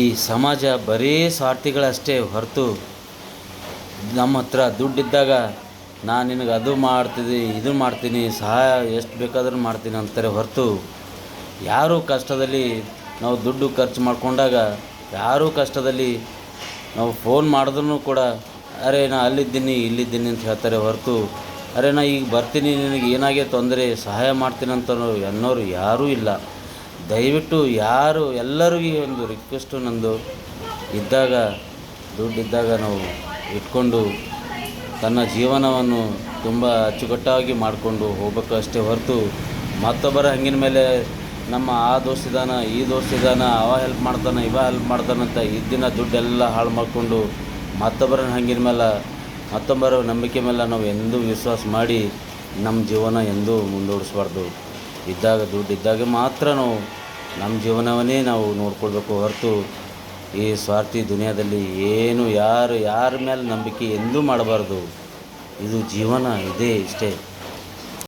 ಈ ಸಮಾಜ ಬರೀ ಸ್ವಾರ್ಥಿಗಳಷ್ಟೇ ಹೊರತು ನಮ್ಮ ಹತ್ರ ದುಡ್ಡಿದ್ದಾಗ ನಾನು ನಿನಗೆ ಅದು ಮಾಡ್ತೀನಿ ಇದು ಮಾಡ್ತೀನಿ ಸಹಾಯ ಎಷ್ಟು ಬೇಕಾದ್ರೂ ಮಾಡ್ತೀನಿ ಅಂತಾರೆ ಹೊರತು ಯಾರೂ ಕಷ್ಟದಲ್ಲಿ ನಾವು ದುಡ್ಡು ಖರ್ಚು ಮಾಡಿಕೊಂಡಾಗ ಯಾರೂ ಕಷ್ಟದಲ್ಲಿ ನಾವು ಫೋನ್ ಮಾಡಿದ್ರೂ ಕೂಡ ಅರೆ ನಾ ಅಲ್ಲಿದ್ದೀನಿ ಇಲ್ಲಿದ್ದೀನಿ ಅಂತ ಹೇಳ್ತಾರೆ ಹೊರತು ಅರೆ ನಾ ಈಗ ಬರ್ತೀನಿ ನಿನಗೆ ಏನಾಗೆ ತೊಂದರೆ ಸಹಾಯ ಮಾಡ್ತೀನಿ ಅಂತ ಅನ್ನೋರು ಯಾರೂ ಇಲ್ಲ. ದಯವಿಟ್ಟು ಯಾರು ಎಲ್ಲರಿಗೂ ಒಂದು ರಿಕ್ವೆಸ್ಟು ನಂದು, ಇದ್ದಾಗ ದುಡ್ಡಿದ್ದಾಗ ನಾವು ಇಟ್ಕೊಂಡು ತನ್ನ ಜೀವನವನ್ನು ತುಂಬ ಅಚ್ಚುಕಟ್ಟಾಗಿ ಮಾಡಿಕೊಂಡು ಹೋಗ್ಬೇಕು ಅಷ್ಟೇ ಹೊರತು ಮತ್ತೊಬ್ಬರ ಹಂಗಿನ ಮೇಲೆ ನಮ್ಮ ಆ ದೋಸ್ತಿದಾನ ಈ ದೋಸ್ತಿದಾನ ಅವ ಹೆಲ್ಪ್ ಮಾಡ್ತಾನೆ ಇವ ಹೆಲ್ಪ್ ಮಾಡ್ತಾನಂತ ಇದ್ದಿನ ದುಡ್ಡೆಲ್ಲ ಹಾಳು ಮಾಡಿಕೊಂಡು ಮತ್ತೊಬ್ಬರ ಹಂಗಿನ ಮೇಲೆ ಮತ್ತೊಬ್ಬರ ನಂಬಿಕೆ ಮೇಲೆ ನಾವು ಎಂದೂ ವಿಶ್ವಾಸ ಮಾಡಿ ನಮ್ಮ ಜೀವನ ಎಂದೂ ಮುಂದೂಡಿಸ್ಬಾರ್ದು. ದುಡ್ಡಿದ್ದಾಗ ಮಾತ್ರ ನಾವು ನಮ್ಮ ಜೀವನವನ್ನೇ ನಾವು ನೋಡ್ಕೊಳ್ಬೇಕು ಹೊರತು ಈ ಸ್ವಾರ್ಥಿ ದುನಿಯಾದಲ್ಲಿ ಯಾರ ಮೇಲೆ ನಂಬಿಕೆ ಎಂದೂ ಮಾಡಬಾರ್ದು. ಇದು ಜೀವನ ಇದೇ ಇಷ್ಟೇ.